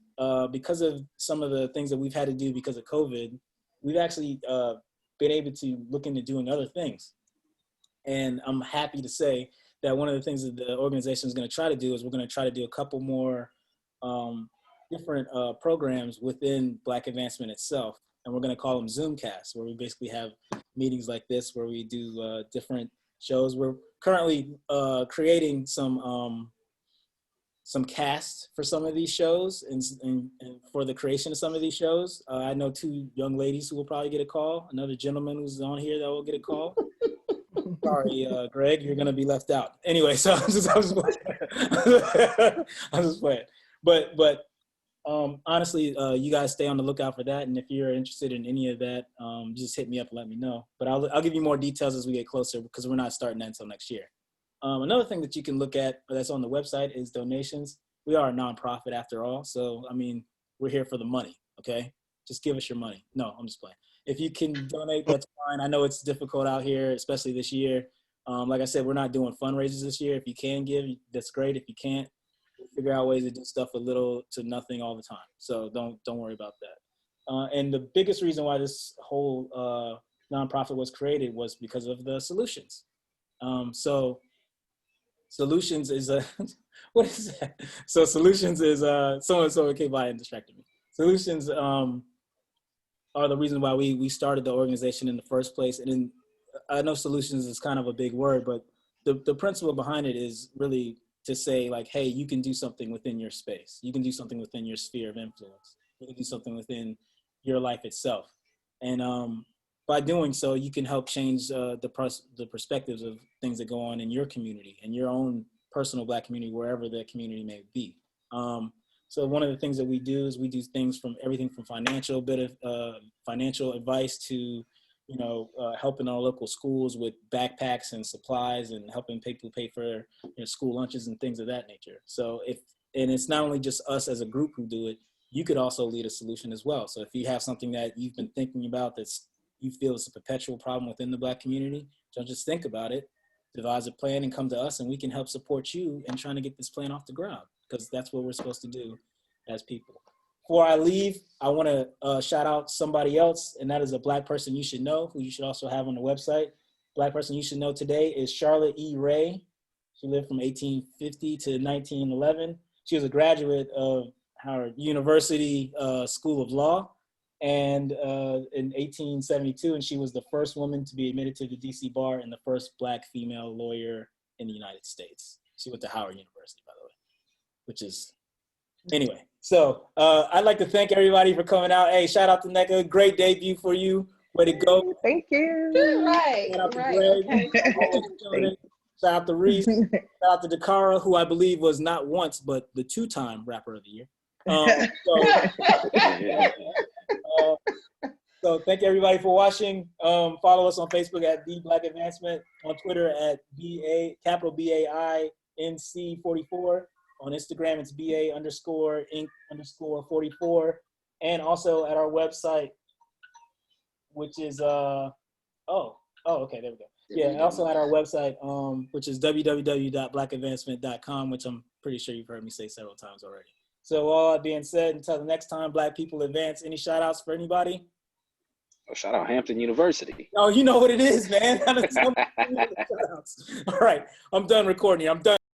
because of some of the things that we've had to do because of COVID, we've actually been able to look into doing other things. And I'm happy to say that one of the things that the organization is going to try to do is we're going to try to do a couple more different programs within Black Advancement itself. And we're going to call them Zoomcasts, where we basically have meetings like this where we do different shows. We're currently creating some casts for some of these shows and for the creation of some of these shows. I know two young ladies who will probably get a call, another gentleman who's on here that will get a call. Sorry, Greg, you're gonna be left out. Anyway, so I'm just playing. But honestly, you guys stay on the lookout for that. And if you're interested in any of that, just hit me up and let me know. But I'll give you more details as we get closer because we're not starting that until next year. Another thing that you can look at that's on the website is donations. We are a nonprofit after all. So, I mean, we're here for the money, okay? Just give us your money. No, I'm just playing. If you can donate, that's fine. I know it's difficult out here, especially this year. Like I said, we're not doing fundraisers this year. If you can give, that's great. If you can't, we'll figure out ways to do stuff a little to nothing all the time. So don't worry about that. And the biggest reason why this whole nonprofit was created was because of the solutions. So solutions is a what is that? So solutions is someone came by and distracted me. Solutions are the reason why we started the organization in the first place. And then I know solutions is kind of a big word, but the principle behind it is really to say like, hey, you can do something within your space. You can do something within your sphere of influence. You can do something within your life itself. And by doing so, you can help change the perspectives of things that go on in your community and your own personal Black community, wherever that community may be. So one of the things that we do is we do things from everything from financial advice to, helping our local schools with backpacks and supplies and helping people pay for school lunches and things of that nature. So and it's not only just us as a group who do it, you could also lead a solution as well. So if you have something that you've been thinking about you feel it's a perpetual problem within the Black community, don't just think about it, devise a plan and come to us and we can help support you in trying to get this plan off the ground, because that's what we're supposed to do as people. Before I leave, I want to shout out somebody else, and that is a Black person you should know, who you should also have on the website. Black person you should know today is Charlotte E. Ray. She lived from 1850 to 1911. She was a graduate of Howard University School of Law, and in 1872, and she was the first woman to be admitted to the DC bar and the first Black female lawyer in the United States. She went to Howard University, by the way, which is, anyway. So I'd like to thank everybody for coming out. Hey, shout out to NECA. Great debut for you. Way to go. Thank you. Right. Shout out to Right. Greg. Okay. Shout out to Reese. Shout out to Dakara, who I believe was not once, but the 2-time Rapper of the Year. So thank you everybody for watching. Follow us on Facebook at The Black Advancement, on Twitter at BAINC44. On Instagram, it's BA_Inc_44. And also at our website, which is, okay, there we go. Yeah, also at our website, which is www.blackadvancement.com, which I'm pretty sure you've heard me say several times already. So all that being said, until the next time, Black people advance. Any shout outs for anybody? Oh, shout out Hampton University. Oh, you know what it is, man. All right, I'm done recording. I'm done.